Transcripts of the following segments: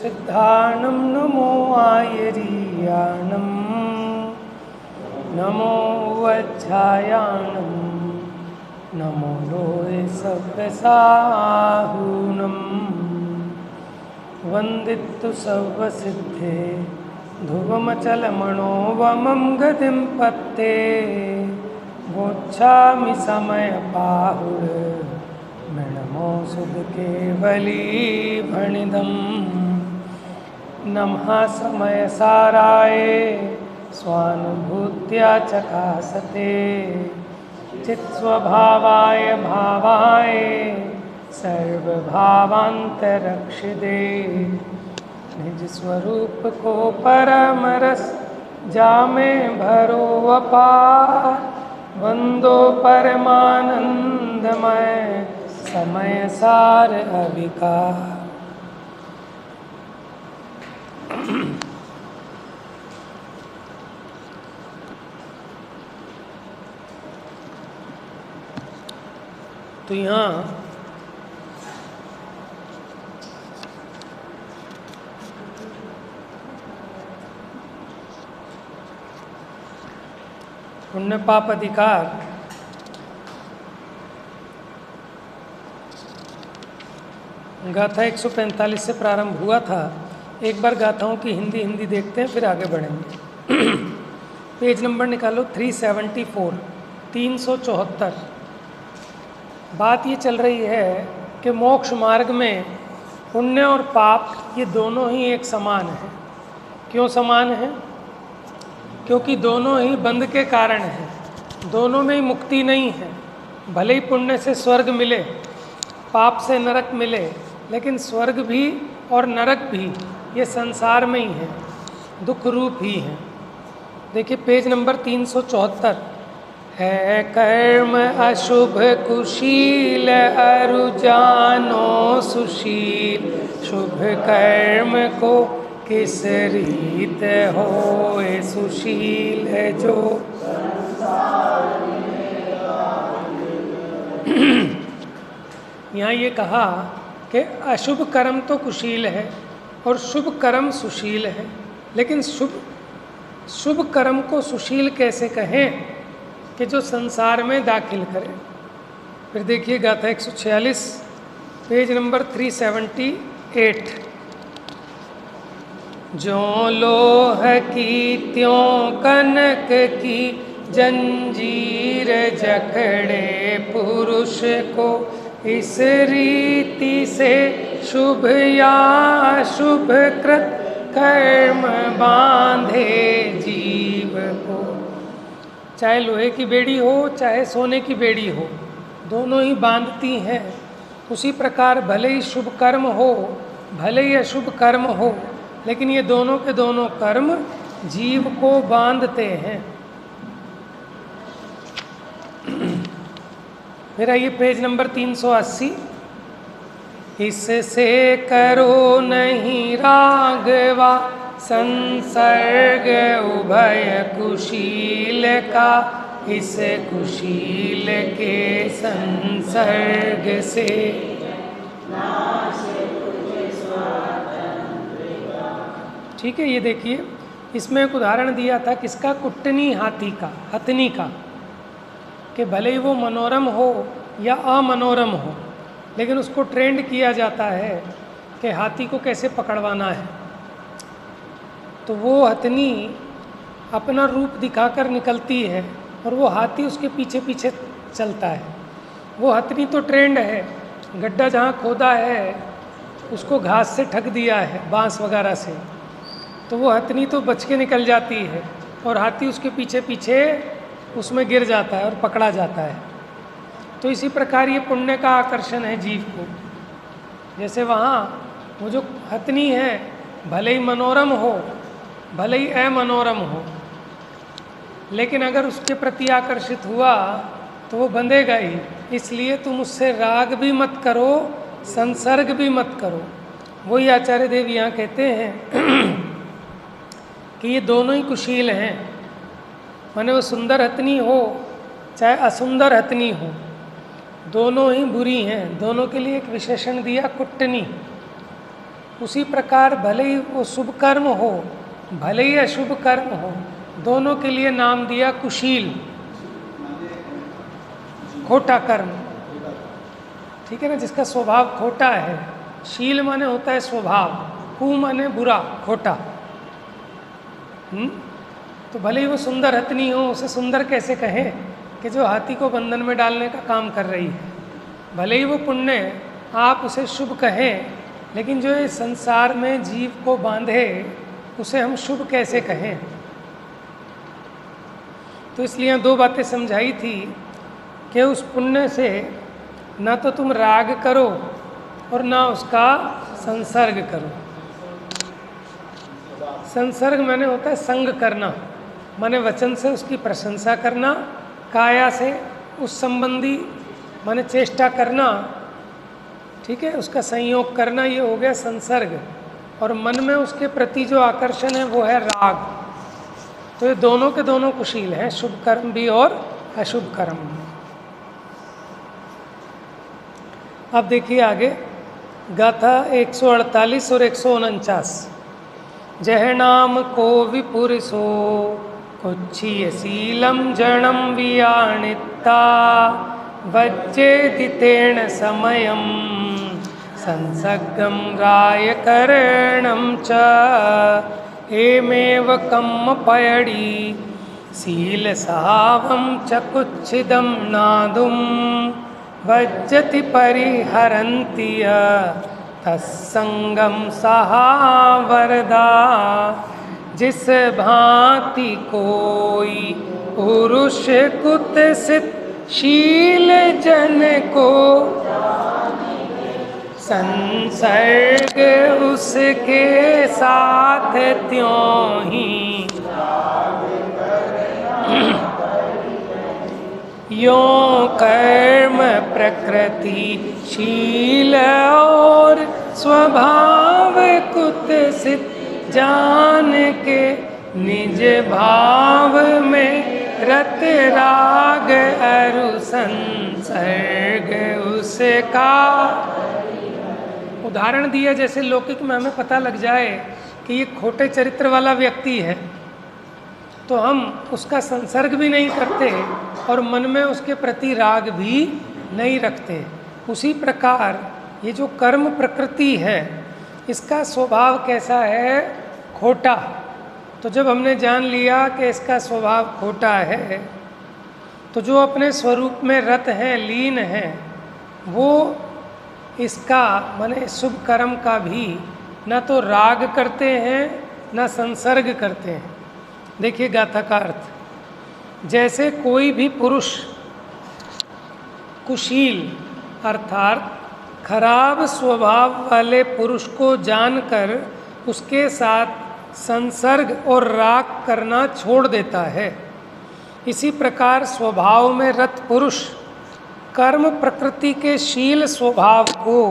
सिद्धाणं नमो आयरीयाणं नमो वज्रायाणं नमो लोय सव्यसाहूनं वन्दितु सर्वसिद्धे ध्रुवमचलमणोवमं गतिं पत्ते गोच्छामि समयपाहुर् मृणमो सुधकेवली भणिदम् नमः समयसाराय स्वानुभूत्या चकासते चित्स्वभावाय भावाय सर्वभावान्तरक्षिदे निज स्वरूप को परम रस जामे भरो अपार वंदो परमानंदमय समय सार अविकार। तो यहाँ पुण्य पाप अधिकार गाथा 145 से प्रारंभ हुआ था। एक बार गाथाओं की हिंदी देखते हैं, फिर आगे बढ़ेंगे। पेज नंबर निकालो 374, 374। बात ये चल रही है कि मोक्ष मार्ग में पुण्य और पाप ये दोनों ही एक समान है। क्यों समान है? क्योंकि दोनों ही बंध के कारण हैं, दोनों में ही मुक्ति नहीं है। भले ही पुण्य से स्वर्ग मिले, पाप से नरक मिले, लेकिन स्वर्ग भी और नरक भी ये संसार में ही है, दुख रूप ही है। देखिए पेज नंबर 374 है। कर्म अशुभ कुशील अरु जानो सुशील, शुभ कर्म को किस रीत होए सुशील है जो। यहाँ ये कहा कि अशुभ कर्म तो कुशील है और शुभ कर्म सुशील है, लेकिन शुभ कर्म को सुशील कैसे कहें कि जो संसार में दाखिल करे। फिर देखिए गाथा 146 पेज नंबर 378। ज्यों लोह की त्यों कनक की जंजीर जकड़े पुरुष को, इस रीति से शुभ या शुभ कृत कर्म बांधे जीव को। चाहे लोहे की बेड़ी हो चाहे सोने की बेड़ी हो, दोनों ही बांधती हैं। उसी प्रकार भले ही शुभ कर्म हो भले ही अशुभ कर्म हो, लेकिन ये दोनों के दोनों कर्म जीव को बांधते हैं। फिर आइए पेज नंबर 380। इससे करो नहीं रागवा संसर्ग उभय कुशील का, इस कुशील के संसर्ग से। ठीक है, ये देखिए इसमें एक उदाहरण दिया था किसका? कुट्टनी हाथी का, हथनी का, कि भले ही वो मनोरम हो या अमनोरम हो, लेकिन उसको ट्रेंड किया जाता है कि हाथी को कैसे पकड़वाना है। तो वो हथनी अपना रूप दिखाकर निकलती है और वो हाथी उसके पीछे पीछे चलता है। वो हथनी तो ट्रेंड है, गड्ढा जहाँ खोदा है उसको घास से ढक दिया है, बांस वगैरह से, तो वो हथनी तो बच के निकल जाती है और हाथी उसके पीछे पीछे उसमें गिर जाता है और पकड़ा जाता है। तो इसी प्रकार ये पुण्य का आकर्षण है जीव को। जैसे वहाँ वो जो हथनी है भले ही मनोरम हो भले ही अमनोरम हो, लेकिन अगर उसके प्रति आकर्षित हुआ तो वो बंधेगा ही। इसलिए तुम उससे राग भी मत करो, संसर्ग भी मत करो। वही आचार्य देव यहाँ कहते हैं कि ये दोनों ही कुशील हैं। माने वो सुंदर हथनी हो चाहे असुंदर हथनी हो, दोनों ही बुरी हैं। दोनों के लिए एक विशेषण दिया कुट्टनी। उसी प्रकार भले ही वो शुभ कर्म हो, भले ही अशुभ कर्म हो, दोनों के लिए नाम दिया कुशील, खोटा कर्म। ठीक है ना, जिसका स्वभाव खोटा है। शील माने होता है स्वभाव, कु माने बुरा, खोटा। तो भले ही वो सुंदर हथनी हो, उसे सुंदर कैसे कहें कि जो हाथी को बंधन में डालने का काम कर रही है। भले ही वो पुण्य आप उसे शुभ कहें, लेकिन जो इस संसार में जीव को बांधे उसे हम शुभ कैसे कहें। तो इसलिए दो बातें समझाई थी कि उस पुण्य से ना तो तुम राग करो और ना उसका संसर्ग करो। संसर्ग माने होता है संग करना, माने वचन से उसकी प्रशंसा करना, काया से उस संबंधी माने चेष्टा करना, ठीक है, उसका संयोग करना, ये हो गया संसर्ग। और मन में उसके प्रति जो आकर्षण है वो है राग। तो ये दोनों के दोनों कुशील हैं, शुभ कर्म भी और अशुभ कर्म भी। अब देखिए आगे गाथा 148 और 149। जह नाम को विपुरुषो कुच्छिय शीलम जड़म वियाणिता वज्जेदितेन समयम संसर्गम रायकरणम च एमेव कम्म पयड़ी शील सहावम च कुच्छिदम नादुम वज्जति परिहरन्ति तत्संगम सहावरदा। जिस भांति कोई पुरुष कुत्सित शील जन को संसर्ग उसके साथ त्यों ही यों कर्म प्रकृति शील और स्वभाव कुत्सित जान के निज भाव में रत राग अरु संसर्ग उसका। उदाहरण दिया जैसे लौकिक में हमें पता लग जाए कि ये खोटे चरित्र वाला व्यक्ति है, तो हम उसका संसर्ग भी नहीं करते और मन में उसके प्रति राग भी नहीं रखते। उसी प्रकार ये जो कर्म प्रकृति है इसका स्वभाव कैसा है? खोटा। तो जब हमने जान लिया कि इसका स्वभाव खोटा है, तो जो अपने स्वरूप में रत हैं, लीन हैं, वो इसका माने शुभ कर्म का भी ना तो राग करते हैं ना संसर्ग करते हैं। देखिए गाथा का अर्थ, जैसे कोई भी पुरुष कुशील अर्थात खराब स्वभाव वाले पुरुष को जानकर उसके साथ संसर्ग और राग करना छोड़ देता है, इसी प्रकार स्वभाव में रत पुरुष कर्म प्रकृति के शील स्वभाव को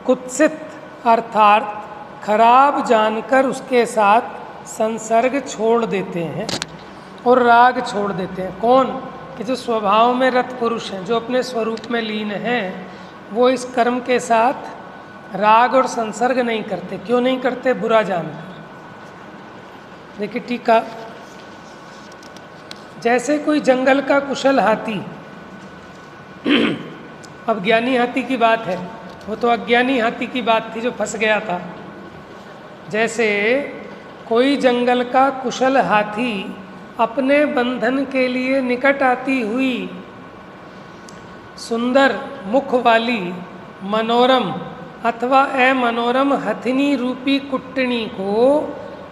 कुत्सित अर्थात खराब जानकर उसके साथ संसर्ग छोड़ देते हैं और राग छोड़ देते हैं। कौन? कि जो स्वभाव में रत पुरुष हैं, जो अपने स्वरूप में लीन हैं, वो इस कर्म के साथ राग और संसर्ग नहीं करते। क्यों नहीं करते? बुरा जानकर। देखिए टीका, जैसे कोई जंगल का कुशल हाथी, अब ज्ञानी हाथी की बात है, वो तो अज्ञानी हाथी की बात थी जो फंस गया था। जैसे कोई जंगल का कुशल हाथी अपने बंधन के लिए निकट आती हुई सुंदर मुख वाली मनोरम अथवा अमनोरम हथिनी रूपी कुट्टनी को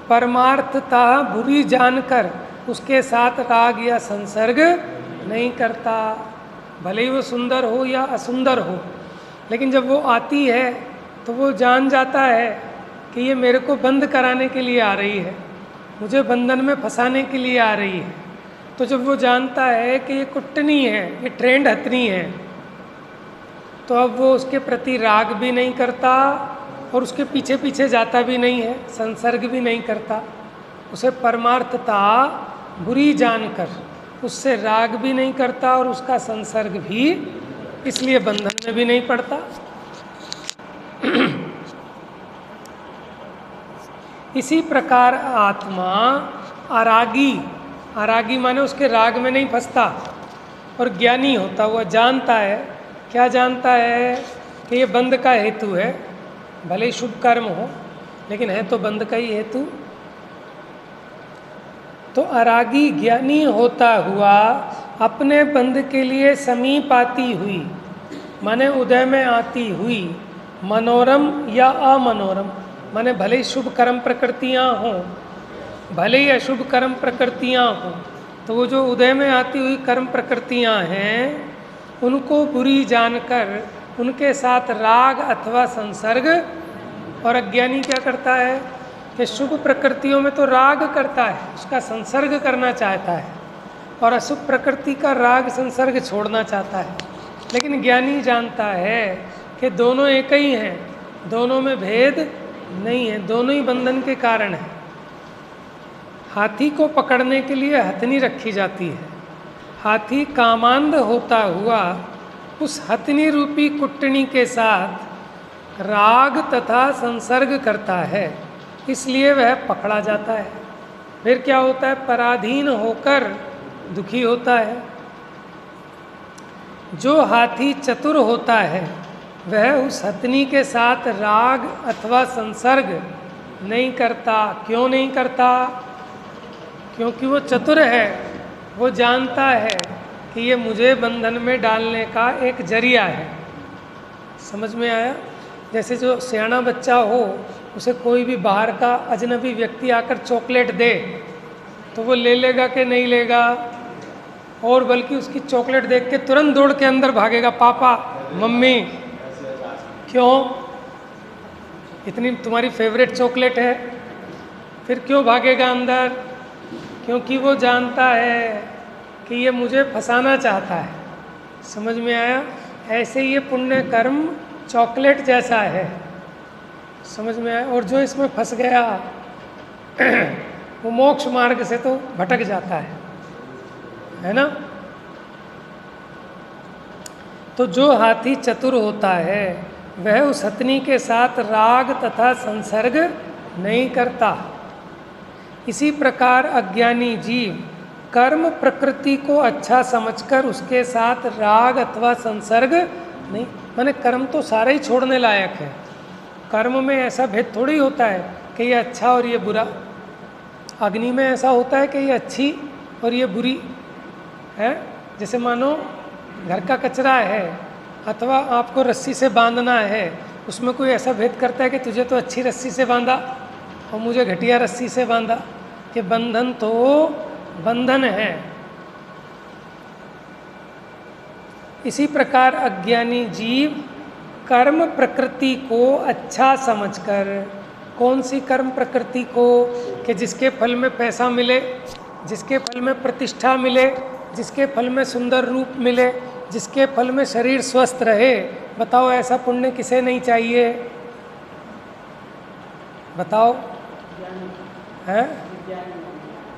परमार्थता बुरी जानकर उसके साथ राग या संसर्ग नहीं करता। भले ही वो सुंदर हो या असुंदर हो, लेकिन जब वो आती है तो वो जान जाता है कि ये मेरे को बंद कराने के लिए आ रही है, मुझे बंधन में फंसाने के लिए आ रही है। तो जब वो जानता है कि ये कुट्टनी है, ये ट्रेंड हथनी है, तो अब वो उसके प्रति राग भी नहीं करता और उसके पीछे पीछे जाता भी नहीं है, संसर्ग भी नहीं करता। उसे परमार्थता बुरी जानकर उससे राग भी नहीं करता और उसका संसर्ग भी, इसलिए बंधन में भी नहीं पड़ता। इसी प्रकार आत्मा अरागी, अरागी माने उसके राग में नहीं फंसता, और ज्ञानी होता हुआ जानता है, क्या जानता है कि ये बंध का हेतु है, भले ही शुभ कर्म हो लेकिन है तो बंध का ही हेतु। तो अरागी ज्ञानी होता हुआ अपने बंध के लिए समीप आती हुई माने उदय में आती हुई मनोरम या अमनोरम माने भले ही शुभ कर्म प्रकृतियाँ हों भले ही अशुभ कर्म प्रकृतियाँ हों, तो वो जो उदय में आती हुई कर्म प्रकृतियाँ हैं उनको बुरी जानकर उनके साथ राग अथवा संसर्ग, और अज्ञानी क्या करता है कि शुभ प्रकृतियों में तो राग करता है, उसका संसर्ग करना चाहता है, और अशुभ प्रकृति का राग संसर्ग छोड़ना चाहता है। लेकिन ज्ञानी जानता है कि दोनों एक ही हैं, दोनों में भेद नहीं है, दोनों ही बंधन के कारण है। हाथी को पकड़ने के लिए हथनी रखी जाती है, हाथी कामांध होता हुआ उस हथनी रूपी कुट्टनी के साथ राग तथा संसर्ग करता है, इसलिए वह पकड़ा जाता है। फिर क्या होता है, पराधीन होकर दुखी होता है। जो हाथी चतुर होता है वह उस हथनी के साथ राग अथवा संसर्ग नहीं करता। क्यों नहीं करता? क्योंकि वो चतुर है, वो जानता है कि ये मुझे बंधन में डालने का एक जरिया है। समझ में आया? जैसे जो सियाना बच्चा हो उसे कोई भी बाहर का अजनबी व्यक्ति आकर चॉकलेट दे तो वो ले लेगा कि नहीं लेगा, और बल्कि उसकी चॉकलेट देख के तुरंत दौड़ के अंदर भागेगा, पापा मम्मी। क्यों? इतनी तुम्हारी फेवरेट चॉकलेट है, फिर क्यों भागेगा अंदर? क्योंकि वो जानता है कि ये मुझे फंसाना चाहता है। समझ में आया? ऐसे ये पुण्य कर्म चॉकलेट जैसा है। समझ में आया? और जो इसमें फंस गया वो मोक्ष मार्ग से तो भटक जाता है ना? तो जो हाथी चतुर होता है वह उस हथनी के साथ राग तथा संसर्ग नहीं करता। इसी प्रकार अज्ञानी जीव कर्म प्रकृति को अच्छा समझकर उसके साथ राग अथवा संसर्ग नहीं, माने कर्म तो सारे ही छोड़ने लायक है। कर्म में ऐसा भेद थोड़ी होता है कि ये अच्छा और ये बुरा। अग्नि में ऐसा होता है कि ये अच्छी और ये बुरी है। जैसे मानो घर का कचरा है अथवा आपको रस्सी से बांधना है, उसमें कोई ऐसा भेद करता है कि तुझे तो अच्छी रस्सी से बांधा और मुझे घटिया रस्सी से बांधा, कि बंधन तो बंधन है। इसी प्रकार अज्ञानी जीव कर्म प्रकृति को अच्छा समझकर, कौन सी कर्म प्रकृति को? कि जिसके फल में पैसा मिले, जिसके फल में प्रतिष्ठा मिले, जिसके फल में सुंदर रूप मिले, जिसके फल में शरीर स्वस्थ रहे। बताओ ऐसा पुण्य किसे नहीं चाहिए? बताओ। हैं?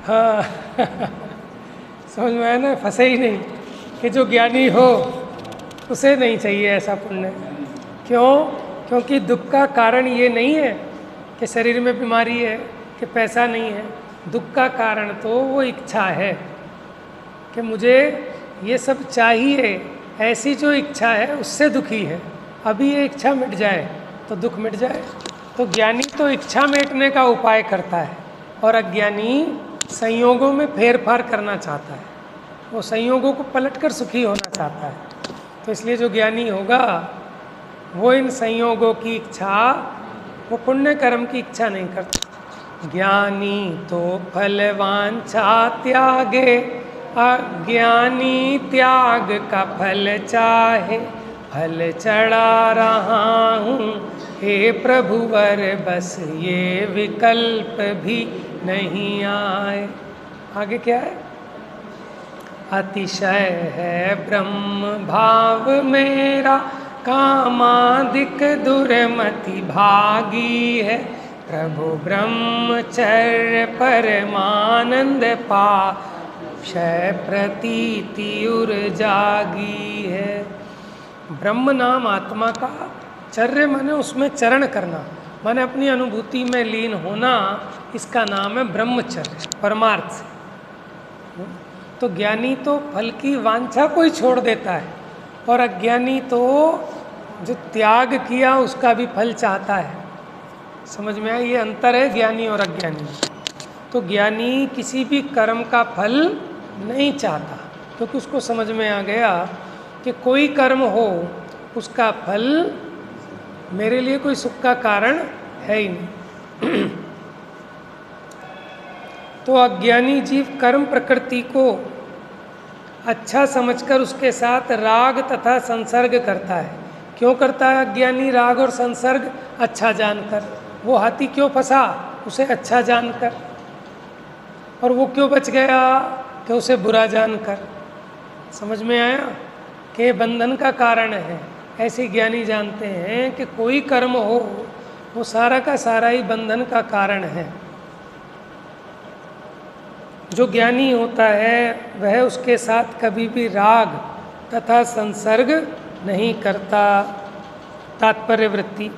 हाँ समझ में आया ना? फंसे ही नहीं कि जो ज्ञानी हो उसे नहीं चाहिए ऐसा पुण्य। क्यों? क्योंकि दुख का कारण ये नहीं है कि शरीर में बीमारी है, कि पैसा नहीं है। दुख का कारण तो वो इच्छा है कि मुझे ये सब चाहिए, ऐसी जो इच्छा है उससे दुखी है। अभी ये इच्छा मिट जाए तो दुख मिट जाए। तो ज्ञानी तो इच्छा मिटने का उपाय करता है, और अज्ञानी संयोगों में फेरफार करना चाहता है। वो संयोगों को पलटकर सुखी होना चाहता है। तो इसलिए जो ज्ञानी होगा वो इन संयोगों की इच्छा, वो पुण्य कर्म की इच्छा नहीं करता। ज्ञानी तो फलवांछा त्यागे, अज्ञानी त्याग का फल चाहे। फल चढ़ा रहा हूँ हे प्रभुवर, बस ये विकल्प भी नहीं आए। आगे क्या है? अतिशय है ब्रह्म भाव मेरा, कामादिक दुर्मति भागी है। प्रभु ब्रह्मचर्य परमानंद पा, क्षय प्रतीति उर जागी है। ब्रह्म नाम आत्मा का चर्य माने उसमें चरण करना, माने अपनी अनुभूति में लीन होना, इसका नाम है ब्रह्मचर्य, परमार्थ से। तो ज्ञानी तो फल की वांछा को ही छोड़ देता है, और अज्ञानी तो जो त्याग किया उसका भी फल चाहता है। समझ में आया? ये अंतर है ज्ञानी और अज्ञानी। तो ज्ञानी किसी भी कर्म का फल नहीं चाहता, क्योंकि उसको समझ में आ गया कि कोई कर्म हो उसका फल मेरे लिए कोई सुख का कारण है ही नहीं। तो अज्ञानी जीव कर्म प्रकृति को अच्छा समझकर उसके साथ राग तथा संसर्ग करता है। क्यों करता है अज्ञानी राग और संसर्ग? अच्छा जानकर। वो हाथी क्यों फंसा? उसे अच्छा जानकर। और वो क्यों बच गया? कि उसे बुरा जानकर। समझ में आया कि बंधन का कारण है। ऐसे ज्ञानी जानते हैं कि कोई कर्म हो वो सारा का सारा ही बंधन का कारण है। जो ज्ञानी होता है वह उसके साथ कभी भी राग तथा संसर्ग नहीं करता। तात्पर्य वृत्ति।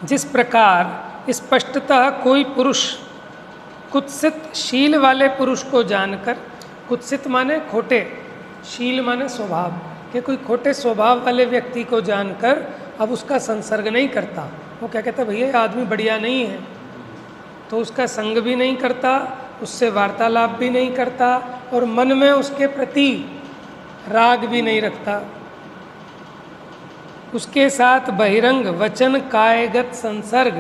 जिस प्रकार स्पष्टतः कोई पुरुष कुत्सित शील वाले पुरुष को जानकर, कुत्सित माने खोटे, शील माने स्वभाव, कि कोई खोटे स्वभाव वाले व्यक्ति को जानकर अब उसका संसर्ग नहीं करता। वो क्या कहता है, भैया ये आदमी बढ़िया नहीं है, तो उसका संग भी नहीं करता, उससे वार्तालाप भी नहीं करता, और मन में उसके प्रति राग भी नहीं रखता। उसके साथ बहिरंग वचन कायगत संसर्ग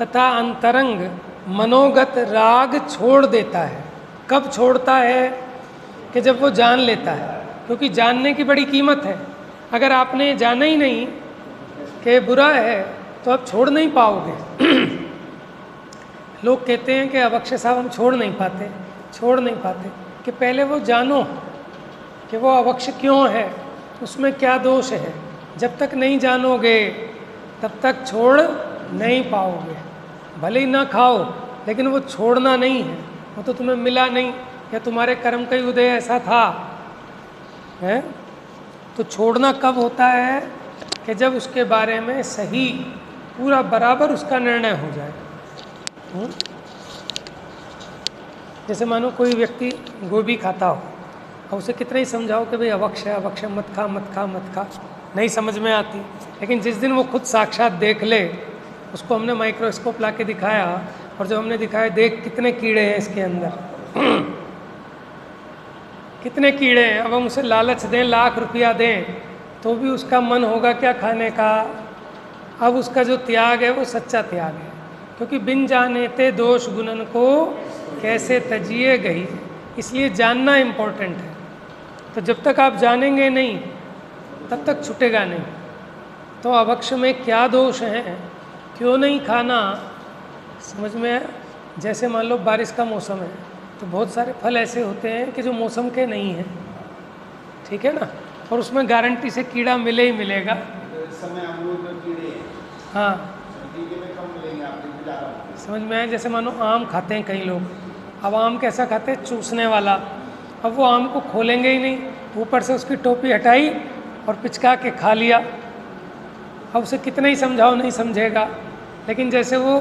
तथा अंतरंग मनोगत राग छोड़ देता है। कब छोड़ता है? कि जब वो जान लेता है, क्योंकि जानने की बड़ी कीमत है। अगर आपने जाना ही नहीं कि बुरा है तो आप छोड़ नहीं पाओगे। लोग कहते हैं कि अवक्ष साहब हम छोड़ नहीं पाते, कि पहले वो जानो कि वो अवक्ष क्यों है, उसमें क्या दोष है। जब तक नहीं जानोगे तब तक छोड़ नहीं पाओगे। भले ही ना खाओ, लेकिन वो छोड़ना नहीं है, वो तो तुम्हें मिला नहीं, या तुम्हारे कर्म का ही उदय ऐसा था है। तो छोड़ना कब होता है? कि जब उसके बारे में सही पूरा बराबर उसका निर्णय हो जाए। जैसे मानो कोई व्यक्ति गोभी खाता हो, और उसे कितना ही समझाओ कि भाई अवक्ष है, अवक्ष है, मत खा मत खा मत खा, नहीं समझ में आती। लेकिन जिस दिन वो खुद साक्षात देख ले, उसको हमने माइक्रोस्कोप ला के दिखाया, और जब हमने दिखाया देख कितने कीड़े हैं इसके अंदर, कितने कीड़े हैं। अब हम उसे लालच दें, लाख रुपया दें, तो भी उसका मन होगा क्या खाने का। अब उसका जो त्याग है वो सच्चा त्याग है, क्योंकि बिन जाने ते दोष गुणन को कैसे तजिए गई। इसलिए जानना इम्पोर्टेंट है। तो जब तक आप जानेंगे नहीं तब तक छूटेगा नहीं। तो अभक्ष में क्या दोष हैं, क्यों नहीं खाना, समझ में आया? जैसे मान लो बारिश का मौसम है, तो बहुत सारे फल ऐसे होते हैं कि जो मौसम के नहीं हैं, ठीक है ना, और उसमें गारंटी से कीड़ा मिले ही मिलेगा। इस समय अमरूद में कीड़े हैं, हाँ, सर्दी के में कम मिलेंगे आपको ज़्यादा। समझ में आया? जैसे मानो आम खाते हैं कई लोग, अब आम कैसा खाते हैं? चूसने वाला। अब वो आम को खोलेंगे ही नहीं, ऊपर से उसकी टोपी हटाई और पिचका के खा लिया। अब उसे कितना ही समझाओ नहीं समझेगा। लेकिन जैसे वो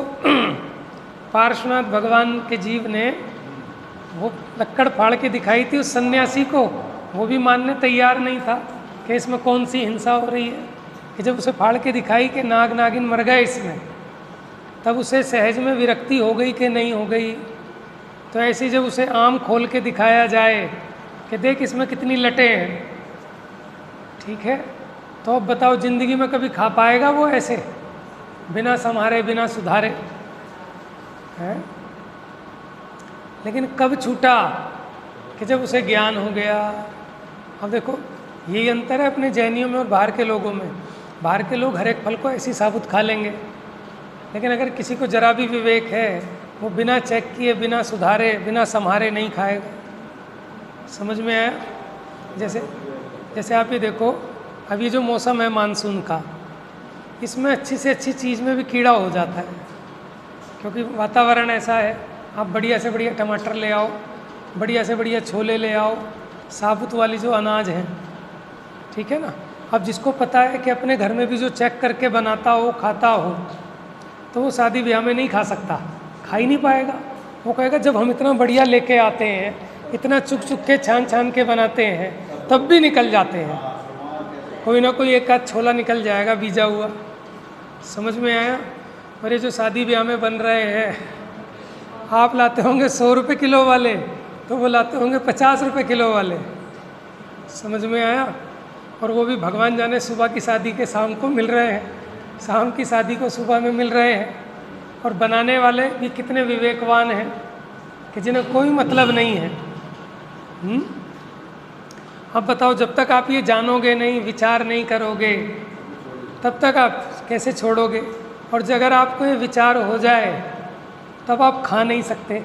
पार्श्वनाथ भगवान के जीव ने वो लक्कड़ फाड़ के दिखाई थी उस सन्यासी को, वो भी मानने तैयार नहीं था कि इसमें कौन सी हिंसा हो रही है। कि जब उसे फाड़ के दिखाई कि नाग नागिन मर गए इसमें, तब उसे सहज में विरक्ति हो गई कि नहीं हो गई। तो ऐसे जब उसे आम खोल के दिखाया जाए कि देख इसमें कितनी लटें हैं, ठीक है, तो अब बताओ ज़िंदगी में कभी खा पाएगा वो ऐसे बिना संभारे बिना सुधारे हैं? लेकिन कब छूटा? कि जब उसे ज्ञान हो गया। अब देखो यही अंतर है अपने जैनियों में और बाहर के लोगों में। बाहर के लोग हर एक फल को ऐसी साबुत खा लेंगे, लेकिन अगर किसी को जरा भी विवेक है वो बिना चेक किए बिना सुधारे बिना संभारे नहीं खाएगा। समझ में आया? जैसे आप ये देखो, अब ये जो मौसम है मानसून का, इसमें अच्छी से अच्छी चीज़ में भी कीड़ा हो जाता है, क्योंकि वातावरण ऐसा है। आप बढ़िया से बढ़िया टमाटर ले आओ, बढ़िया से बढ़िया छोले ले आओ, साबुत वाली जो अनाज है, ठीक है ना। अब जिसको पता है कि अपने घर में भी जो चेक करके बनाता हो खाता हो, तो वो शादी ब्याह में नहीं खा सकता, खा ही नहीं पाएगा। वो कहेगा जब हम इतना बढ़िया लेके आते हैं, इतना चुक चुक के छान छान के बनाते हैं, तब भी निकल जाते हैं, कोई ना कोई एक आध छोला निकल जाएगा बीजा हुआ। समझ में आया? और ये जो शादी ब्याह में बन रहे हैं, आप लाते होंगे 100 रुपये किलो वाले, तो वो लाते होंगे 50 रुपये किलो वाले। समझ में आया? और वो भी भगवान जाने सुबह की शादी के शाम को मिल रहे हैं, शाम की शादी को सुबह में मिल रहे हैं। और बनाने वाले भी कितने विवेकवान हैं कि जिन्हें कोई मतलब नहीं है। अब बताओ, जब तक आप ये जानोगे नहीं, विचार नहीं करोगे, तब तक आप कैसे छोड़ोगे? और अगर आपको ये विचार हो जाए तब आप खा नहीं सकते।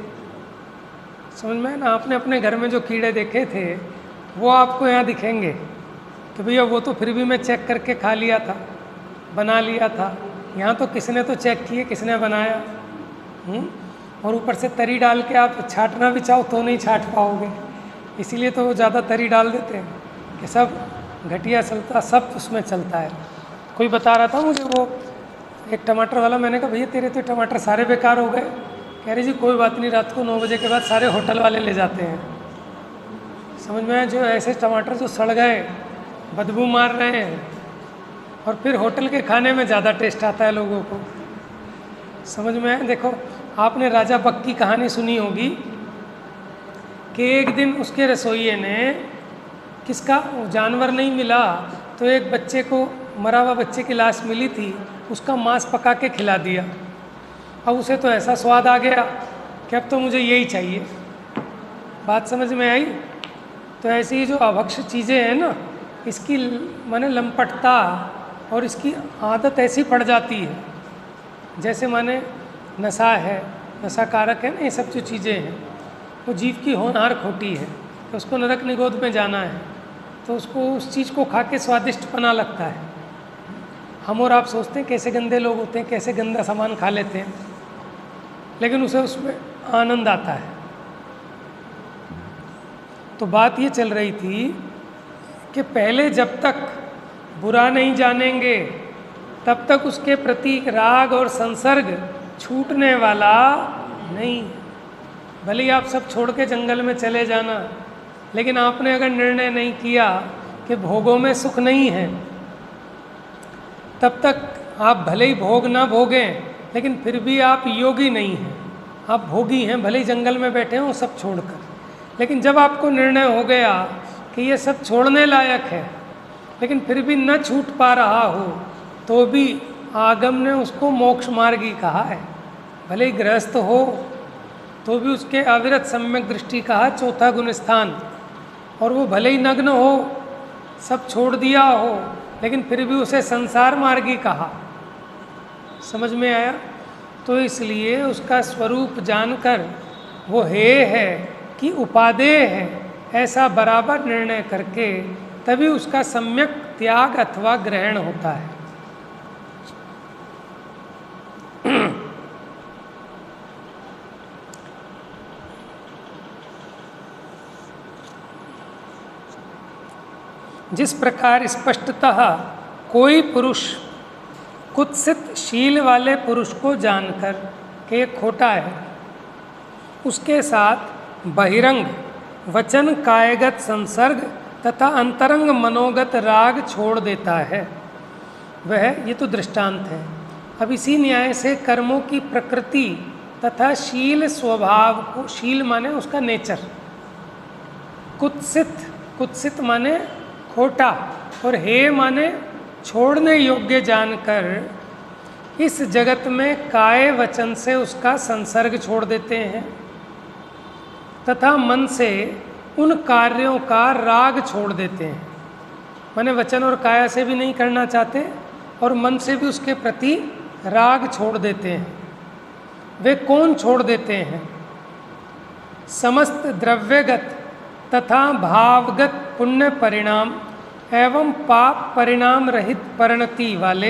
समझ में ना? आपने अपने घर में जो कीड़े देखे थे वो आपको यहाँ दिखेंगे कि भैया वो तो फिर भी मैं चेक करके खा लिया था, बना लिया था। यहाँ तो किसने तो चेक किए, किसने बनाया। और ऊपर से तरी डाल के आप छाटना भी चाहो तो नहीं छाट पाओगे, इसीलिए तो वो ज़्यादा तरी डाल देते हैं कि सब घटिया चलता, सब उसमें चलता है। कोई बता रहा था मुझे, वो एक टमाटर वाला, मैंने कहा भैया तेरे तो टमाटर सारे बेकार हो गए। कह रही जी कोई बात नहीं, रात को 9 बजे के बाद सारे होटल वाले ले जाते हैं। समझ में आया? जो ऐसे टमाटर जो सड़ गए, बदबू मार रहे हैं, और फिर होटल के खाने में ज़्यादा टेस्ट आता है लोगों को। समझ में आया? देखो, आपने राजा बक की कहानी सुनी होगी कि एक दिन उसके रसोइये ने किसका जानवर नहीं मिला, तो एक बच्चे को, मरा हुआ बच्चे की लाश मिली थी, उसका मांस पका के खिला दिया। अब उसे तो ऐसा स्वाद आ गया कि अब तो मुझे यही चाहिए। बात समझ में आई? तो ऐसी ही जो अभक्ष चीज़ें हैं ना, इसकी माने लंपटता और इसकी आदत ऐसी पड़ जाती है। जैसे माने नशा है, नशाकारक है ना, ये सब जो चीज़ें हैं वो जीव की होनहार खोटी है। तो उसको नरक निगोद में जाना है, तो उसको उस चीज़ को खा के स्वादिष्टपना लगता है। हम और आप सोचते हैं कैसे गंदे लोग होते हैं, कैसे गंदा सामान खा लेते हैं, लेकिन उसे उसमें आनंद आता है। तो बात ये चल रही थी कि पहले जब तक बुरा नहीं जानेंगे तब तक उसके प्रति राग और संसर्ग छूटने वाला नहीं। भले ही आप सब छोड़ के जंगल में चले जाना, लेकिन आपने अगर निर्णय नहीं किया कि भोगों में सुख नहीं है, तब तक आप भले ही भोग ना भोगें, लेकिन फिर भी आप योगी नहीं हैं, आप भोगी हैं। भले ही जंगल में बैठे हों सब छोड़कर, लेकिन जब आपको निर्णय हो गया कि ये सब छोड़ने लायक है, लेकिन फिर भी न छूट पा रहा हो, तो भी आगम ने उसको मोक्ष मार्गी कहा है। भले ही गृहस्थ हो तो भी उसके अविरत सम्यक दृष्टि कहा, चौथा गुण स्थान। और वो भले ही नग्न हो, सब छोड़ दिया हो, लेकिन फिर भी उसे संसार मार्गी कहा। समझ में आया? तो इसलिए उसका स्वरूप जानकर वो हेय है कि उपादेय है, ऐसा बराबर निर्णय करके तभी उसका सम्यक त्याग अथवा ग्रहण होता है। जिस प्रकार स्पष्टतः कोई पुरुष कुत्सित शील वाले पुरुष को जानकर कि खोटा है, उसके साथ बहिरंग वचन कायगत संसर्ग तथा अंतरंग मनोगत राग छोड़ देता है, वह ये तो दृष्टांत है। अब इसी न्याय से कर्मों की प्रकृति तथा शील स्वभाव को, शील माने उसका नेचर, कुत्सित, कुत्सित माने खोटा, और हे माने छोड़ने योग्य जानकर इस जगत में काय वचन से उसका संसर्ग छोड़ देते हैं तथा मन से उन कार्यों का राग छोड़ देते हैं। माने वचन और काया से भी नहीं करना चाहते और मन से भी उसके प्रति राग छोड़ देते हैं। वे कौन छोड़ देते हैं? समस्त द्रव्यगत तथा भावगत पुण्य परिणाम एवं पाप परिणाम रहित परिणति वाले,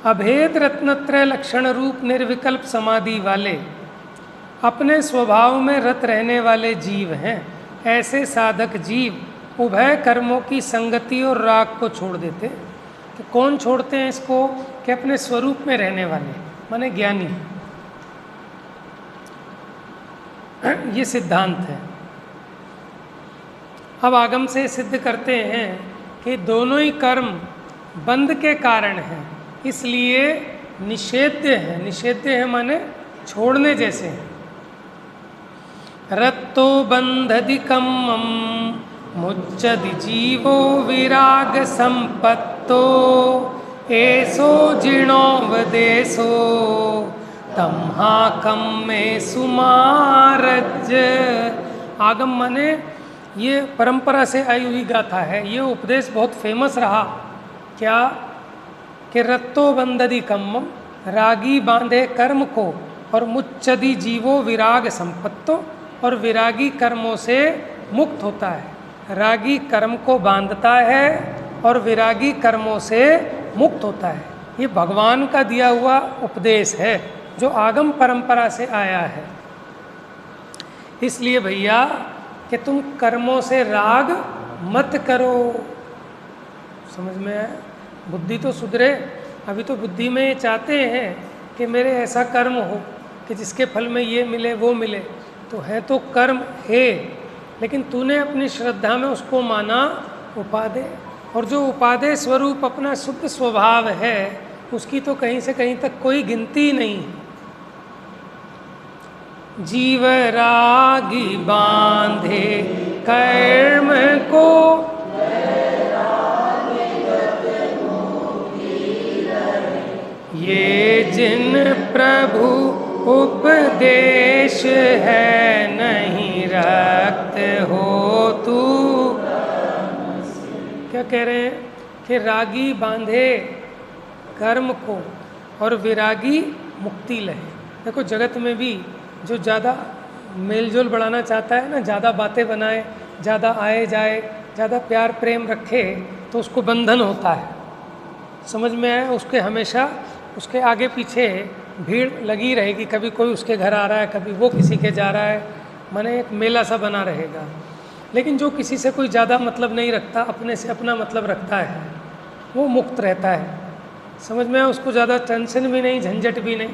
अभेद रत्नत्रय लक्षण रूप निर्विकल्प समाधि वाले, अपने स्वभाव में रत रहने वाले जीव हैं। ऐसे साधक जीव उभय कर्मों की संगति और राग को छोड़ देते। तो कौन छोड़ते हैं इसको? कि अपने स्वरूप में रहने वाले, माने ज्ञानी। ये सिद्धांत है। अब आगम से सिद्ध करते हैं कि दोनों ही कर्म बंध के कारण हैं, इसलिए निषेध्य है। निषेध्य है माने छोड़ने जैसे हैं। रत्तो बंधदिकम मुच्चदि जीवो विराग संपत्तो ऐसो जीर्णोवदेशो तम्हाकम में सुमारज। आगम माने ये परंपरा से आई हुई गाथा है। ये उपदेश बहुत फेमस रहा। क्या कि रत्तो बंधदि कम्मम, रागी बांधे कर्म को, और मुच्चदि जीवो विराग संपत्तो, और विरागी कर्मों से मुक्त होता है। रागी कर्म को बांधता है और विरागी कर्मों से मुक्त होता है। ये भगवान का दिया हुआ उपदेश है जो आगम परंपरा से आया है। इसलिए भैया कि तुम कर्मों से राग मत करो। समझ में आया? बुद्धि तो सुधरे। अभी तो बुद्धि में ये चाहते हैं कि मेरे ऐसा कर्म हो कि जिसके फल में ये मिले वो मिले। तो है तो कर्म है, लेकिन तूने अपनी श्रद्धा में उसको माना उपादेय, और जो उपादेय स्वरूप अपना शुद्ध स्वभाव है उसकी तो कहीं से कहीं तक कोई गिनती नहीं। जीव रागी बांधे कर्म को, ये जिन प्रभु उपदेश है, नहीं रक्त हो तू। क्या कह रहे हैं कि रागी बांधे कर्म को और विरागी मुक्ति लहे। देखो जगत में भी जो ज़्यादा मेलजोल बढ़ाना चाहता है ना, ज़्यादा बातें बनाए, ज़्यादा आए जाए, ज़्यादा प्यार प्रेम रखे, तो उसको बंधन होता है। समझ में आया? उसके हमेशा उसके आगे पीछे भीड़ लगी रहेगी। कभी कोई उसके घर आ रहा है, कभी वो किसी के जा रहा है, माने एक मेला सा बना रहेगा। लेकिन जो किसी से कोई ज़्यादा मतलब नहीं रखता, अपने से अपना मतलब रखता है, वो मुक्त रहता है। समझ में आया? उसको ज़्यादा टेंशन भी नहीं, झंझट भी नहीं।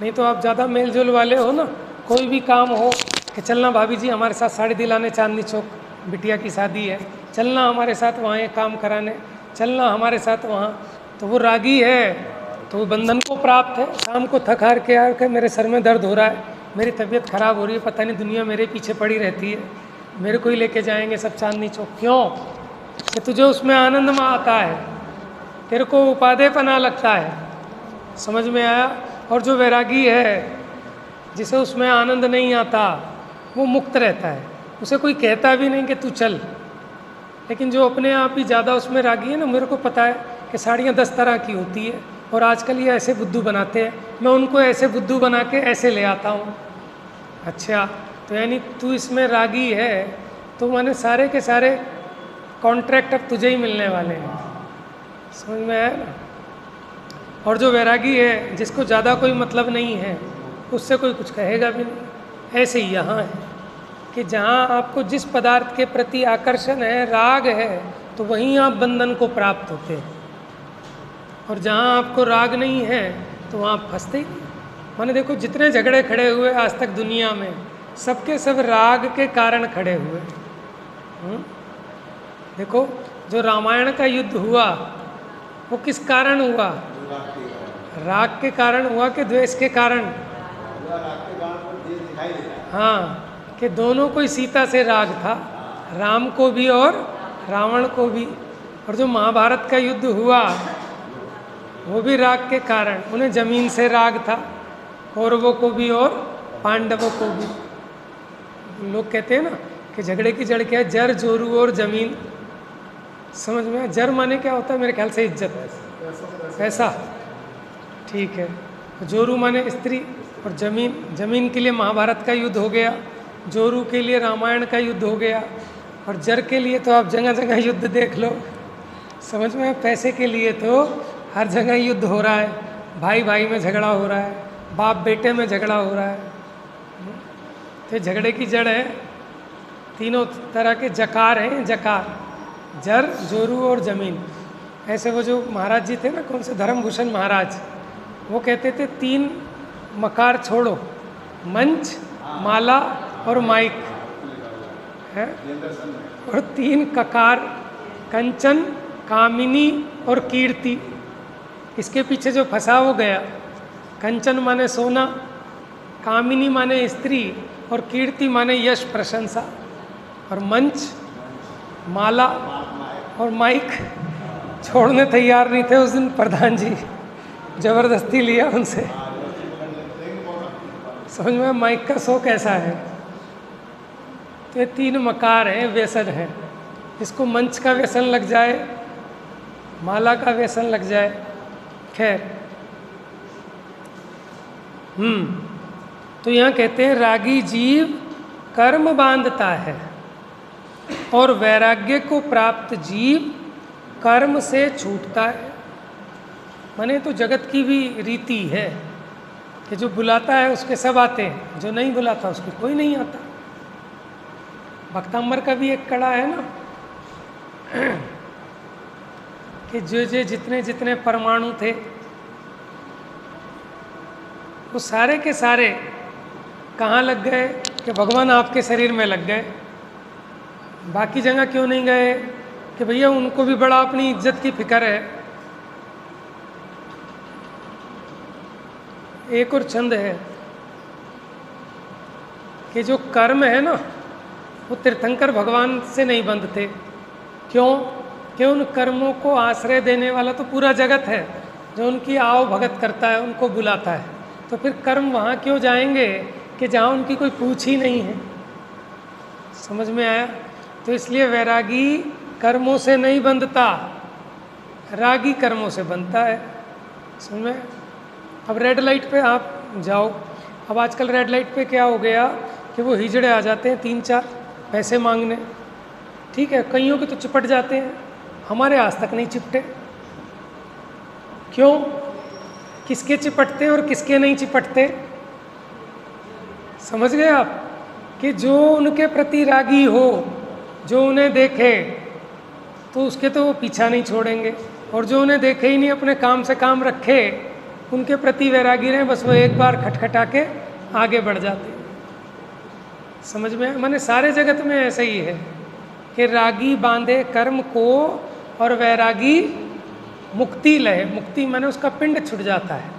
नहीं तो आप ज़्यादा मेल जोल वाले हो ना, कोई भी काम हो कि चलना भाभी जी हमारे साथ साड़ी दिलाने चांदनी चौक, बिटिया की शादी है, चलना हमारे साथ वहाँ ये काम कराने, चलना हमारे साथ वहाँ, तो वो रागी है, तो वो बंधन को प्राप्त है। शाम को थक हार के आकर मेरे सर में दर्द हो रहा है, मेरी तबीयत खराब हो रही है, पता नहीं दुनिया मेरे पीछे पड़ी रहती है, मेरे को ही लेके जाएंगे सब चांदनी चौक। क्यों? कि तुझे उसमें आनंद में आता है, तेरे को उपादेयपना लगता है। समझ में आया? और जो वैरागी है, जिसे उसमें आनंद नहीं आता, वो मुक्त रहता है। उसे कोई कहता भी नहीं कि तू चल। लेकिन जो अपने आप ही ज़्यादा उसमें रागी है ना, मेरे को पता है कि साड़ियाँ 10 तरह की होती है और आजकल ये ऐसे बुद्धू बनाते हैं, मैं उनको ऐसे बुद्धू बना के ऐसे ले आता हूँ। अच्छा, तो यानी तू इसमें रागी है, तो माने सारे के सारे कॉन्ट्रैक्ट अब तुझे ही मिलने वाले हैं। समझ में आया ना? और जो वैरागी है, जिसको ज़्यादा कोई मतलब नहीं है, उससे कोई कुछ कहेगा भी नहीं। ऐसे ही यहाँ है कि जहाँ आपको जिस पदार्थ के प्रति आकर्षण है, राग है, तो वहीं आप बंधन को प्राप्त होते हैं। और जहाँ आपको राग नहीं है तो वहाँ आप फंसते ही नहीं। माने देखो जितने झगड़े खड़े हुए आज तक दुनिया में, सबके सब राग के कारण खड़े हुए। देखो जो रामायण का युद्ध हुआ वो किस कारण हुआ? राग के कारण हुआ कि द्वेष के कारण? हाँ, कि दोनों को ही सीता से राग था, राम को भी और रावण को भी। और जो महाभारत का युद्ध हुआ वो भी राग के कारण, उन्हें जमीन से राग था, कौरवों को भी और पांडवों को भी। लोग कहते हैं ना कि झगड़े की जड़ क्या है? जर, जोरू और जमीन। समझ में? जर माने क्या होता है? मेरे ख्याल से इज्जत, पैसा। ठीक है। जोरू माने स्त्री, और जमीन, जमीन के लिए महाभारत का युद्ध हो गया, जोरू के लिए रामायण का युद्ध हो गया, और जर के लिए तो आप जगह जगह युद्ध देख लो। समझ में? पैसे के लिए तो हर जगह युद्ध हो रहा है, भाई भाई में झगड़ा हो रहा है, बाप बेटे में झगड़ा हो रहा है। तो झगड़े की जड़ है, तीनों तरह के जकार हैं, जकार, जर, जोरू और जमीन। ऐसे वो जो महाराज जी थे ना, कौन से धर्मभूषण महाराज, वो कहते थे 3 मकार छोड़ो, मंच, माला और माइक है, और 3 ककार, कंचन, कामिनी और कीर्ति। इसके पीछे जो फंसा वो गया। कंचन माने सोना, कामिनी माने स्त्री, और कीर्ति माने यश प्रशंसा। और मंच, माला और माइक छोड़ने तैयार नहीं थे उस दिन प्रधान जी, जबरदस्ती लिया उनसे। समझ में माइक का शो कैसा है। तो ये 3 मकार हैं, व्यसन है। इसको मंच का व्यसन लग जाए, माला का व्यसन लग जाए, खैर। तो यहाँ कहते हैं रागी जीव कर्म बांधता है और वैराग्य को प्राप्त जीव कर्म से छूटता है। माने तो जगत की भी रीति है कि जो बुलाता है उसके सब आते हैं, जो नहीं बुलाता उसके कोई नहीं आता। भक्तांबर का भी एक कड़ा है ना कि जो जितने जितने परमाणु थे वो सारे के सारे कहाँ लग गए कि भगवान आपके शरीर में लग गए। बाकी जगह क्यों नहीं गए कि भैया उनको भी बड़ा अपनी इज्जत की फिक्र है। एक और छंद है कि जो कर्म है ना वो तीर्थंकर भगवान से नहीं बंधते। क्यों? कि उन कर्मों को आश्रय देने वाला तो पूरा जगत है, जो उनकी आओ भगत करता है, उनको बुलाता है। तो फिर कर्म वहाँ क्यों जाएंगे कि जहाँ उनकी कोई पूछ ही नहीं है। समझ में आया? तो इसलिए वैरागी कर्मों से नहीं बंधता, रागी कर्मों से बंधता है। समझ में? अब रेड लाइट पे आप जाओ। अब आजकल रेड लाइट पे क्या हो गया कि वो हिजड़े आ जाते हैं 3-4 पैसे मांगने। ठीक है, कईयों के तो चिपट जाते हैं, हमारे आज तक नहीं चिपटे। क्यों? किसके चिपटते हैं और किसके नहीं चिपटते? समझ गए आप? कि जो उनके प्रति रागी हो, जो उन्हें देखे तो उसके तो वो पीछा नहीं छोड़ेंगे, और जो उन्हें देखे ही नहीं, अपने काम से काम रखे, उनके प्रति वैरागी रहे, बस वो एक बार खटखटा के आगे बढ़ जाते हैं। समझ में? माने सारे जगत में ऐसा ही है कि रागी बांधे कर्म को और वैरागी मुक्ति लहे। मुक्ति माने उसका पिंड छूट जाता है,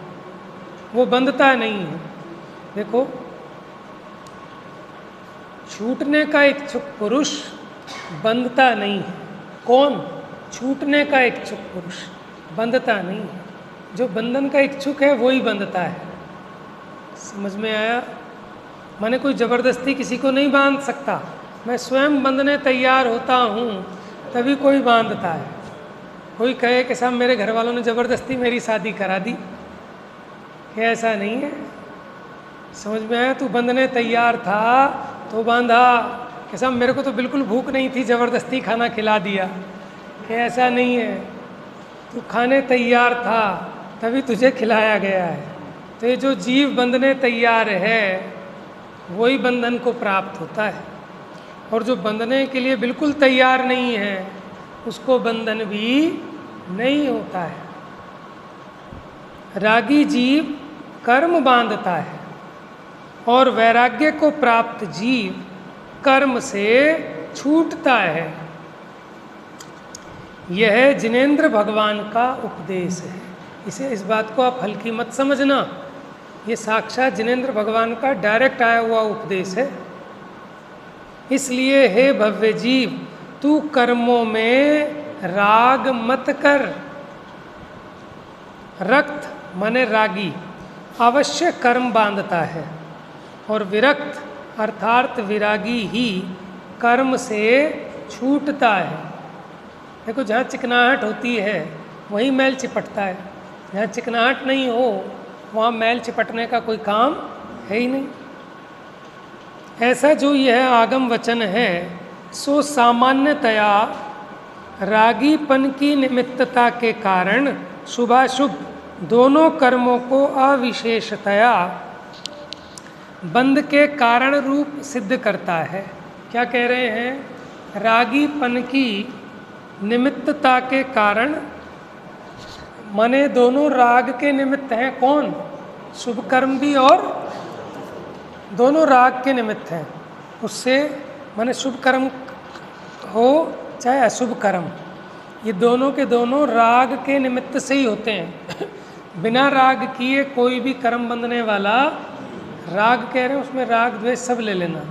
वो बंधता नहीं है। देखो, छूटने का इच्छुक पुरुष बंधता नहीं है। कौन? छूटने का इच्छुक पुरुष बंधता नहीं है। जो बंधन का इच्छुक है वही बंधता है। समझ में आया? माने कोई ज़बरदस्ती किसी को नहीं बांध सकता। मैं स्वयं बंधने तैयार होता हूँ तभी कोई बांधता है। कोई कहे कि साहब मेरे घर वालों ने ज़बरदस्ती मेरी शादी करा दी, कि ऐसा नहीं है। समझ में आया? तू बंधने तैयार था तो बांधा। कि साहब मेरे को तो बिल्कुल भूख नहीं थी, ज़बरदस्ती खाना खिला दिया, कि ऐसा नहीं है। तू खाने तैयार था तभी तुझे खिलाया गया है। तो ये जो जीव बंधने तैयार है वही बंधन को प्राप्त होता है, और जो बंधने के लिए बिल्कुल तैयार नहीं है उसको बंधन भी नहीं होता है। रागी जीव कर्म बांधता है और वैराग्य को प्राप्त जीव कर्म से छूटता है। यह जिनेंद्र भगवान का उपदेश है। इस बात को आप हल्की मत समझना, ये साक्षात जिनेंद्र भगवान का डायरेक्ट आया हुआ उपदेश है। इसलिए हे भव्य जीव, तू कर्मों में राग मत कर। रक्त माने रागी अवश्य कर्म बांधता है, और विरक्त अर्थात विरागी ही कर्म से छूटता है। देखो, जहाँ चिकनाहट होती है वहीं मैल चिपटता है, जहाँ चिकनाहट नहीं हो वहाँ मैल चिपटने का कोई काम है ही नहीं। ऐसा जो यह आगम वचन है सो सामान्यतया रागीपन की निमित्तता के कारण शुभाशुभ दोनों कर्मों को अविशेषतया बंध के कारण रूप सिद्ध करता है। क्या कह रहे हैं? रागीपन की निमित्तता के कारण माने दोनों राग के निमित्त हैं। कौन? शुभ कर्म भी और दोनों राग के निमित्त हैं। उससे माने शुभ कर्म हो चाहे अशुभ कर्म, ये दोनों के दोनों राग के निमित्त से ही होते हैं। बिना राग किए कोई भी कर्म बंधने वाला, राग कह रहे हैं उसमें राग द्वेष सब ले लेना।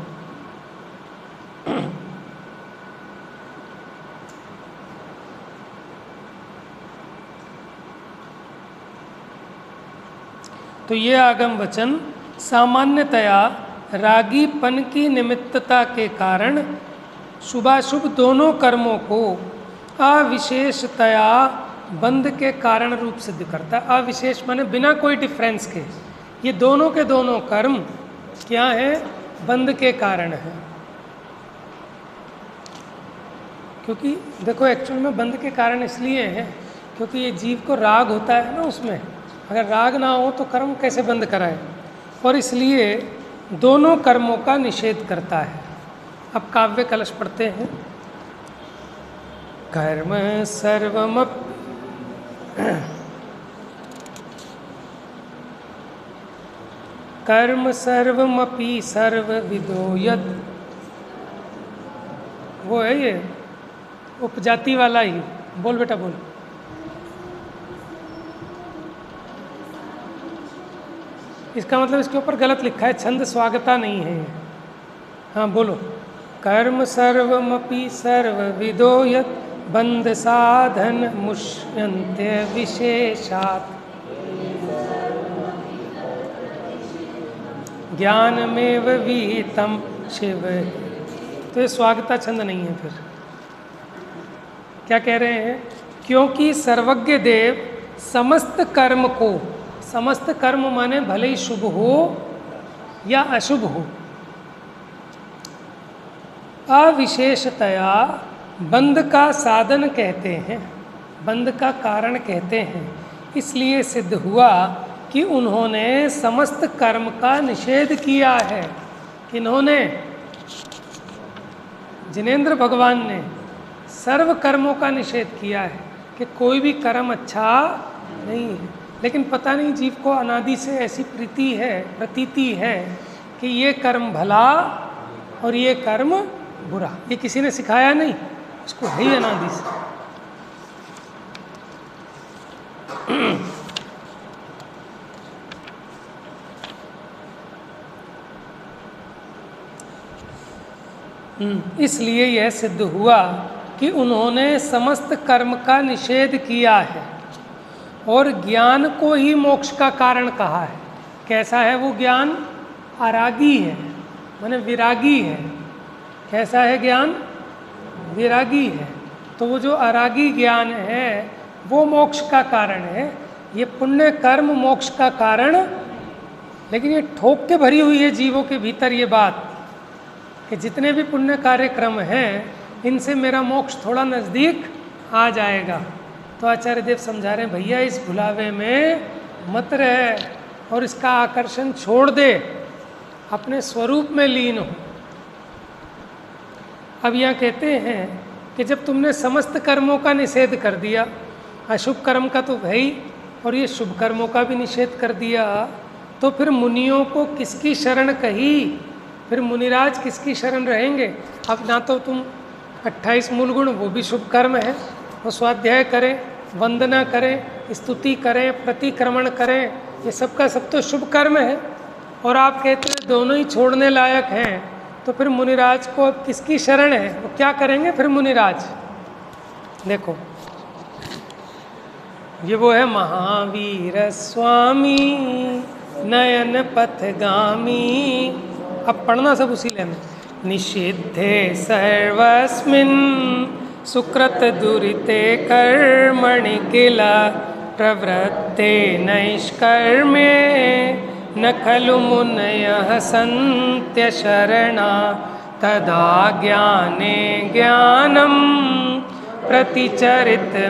तो ये आगम वचन सामान्यतया रागीपन की निमित्तता के कारण शुभाशुभ दोनों कर्मों को अविशेषतया बंध के कारण रूप सिद्ध करता है। अविशेष माने बिना कोई डिफरेंस के, ये दोनों के दोनों कर्म क्या हैं? बंध के कारण है। क्योंकि देखो एक्चुअल में बंध के कारण इसलिए है क्योंकि ये जीव को राग होता है ना, उसमें अगर राग ना हो तो कर्म कैसे बंद कराए, और इसलिए दोनों कर्मों का निषेध करता है। अब काव्य कलश पढ़ते हैं। कर्म सर्वमप कर्म सर्वमपि सर्वविदो यत्, वो है ये उपजाति वाला ही। बोल बेटा बोल। इसका मतलब इसके ऊपर गलत लिखा है, छंद स्वागता नहीं है। हाँ बोलो। कर्म सर्वमपि सर्वविदो यत् बंध साधन मुष्यन्ते विशेषात् ज्ञानमेव विहितम शिव। तो ये स्वागता छंद नहीं है। फिर क्या कह रहे हैं? क्योंकि सर्वज्ञ देव समस्त कर्म को, समस्त कर्म माने भले ही शुभ हो या अशुभ हो, अविशेषतया बंध का साधन कहते हैं, बंध का कारण कहते हैं। इसलिए सिद्ध हुआ कि उन्होंने समस्त कर्म का निषेध किया है। किन्होंने? जिनेंद्र भगवान ने सर्व कर्मों का निषेध किया है कि कोई भी कर्म अच्छा नहीं है। लेकिन पता नहीं जीव को अनादि से ऐसी प्रीति है, प्रतीति है कि ये कर्म भला और ये कर्म बुरा। ये किसी ने सिखाया नहीं, इसको है ही अनादि से। इसलिए यह सिद्ध हुआ कि उन्होंने समस्त कर्म का निषेध किया है और ज्ञान को ही मोक्ष का कारण कहा है। कैसा है वो ज्ञान? अरागी है, माने विरागी है। कैसा है ज्ञान? विरागी है। तो वो जो अरागी ज्ञान है वो मोक्ष का कारण है। ये पुण्य कर्म मोक्ष का कारण, लेकिन ये ठोक के भरी हुई है जीवों के भीतर ये बात कि जितने भी पुण्य कार्यक्रम हैं इनसे मेरा मोक्ष थोड़ा नज़दीक आ जाएगा। तो आचार्य देव समझा रहे हैं भैया इस भुलावे में मत रहे और इसका आकर्षण छोड़ दे, अपने स्वरूप में लीन हो। अब यहाँ कहते हैं कि जब तुमने समस्त कर्मों का निषेध कर दिया, अशुभ कर्म का तो है ही, और ये शुभ कर्मों का भी निषेध कर दिया, तो फिर मुनियों को किसकी शरण कही? फिर मुनिराज किसकी शरण रहेंगे? अब ना तो तुम 28 मूल गुण, वो भी शुभ कर्म है, वो स्वाध्याय करें, वंदना करें, स्तुति करें, प्रतिक्रमण करें, ये सब का सब तो शुभ कर्म है, और आप कहते हैं दोनों ही छोड़ने लायक हैं। तो फिर मुनिराज को अब किसकी शरण है? वो क्या करेंगे फिर मुनिराज? देखो ये वो है महावीर स्वामी नयन पथगामी। अब पढ़ना सब उसी ले में। निषिद्धे सर्वस्मिन् सुकृत दुरिते कर्मणि किल प्रवृत्ते नैष्कर्मे न खलु मुनयः सन्त्यशरणा तदा ज्ञाने ज्ञानं प्रतिचरितमेषां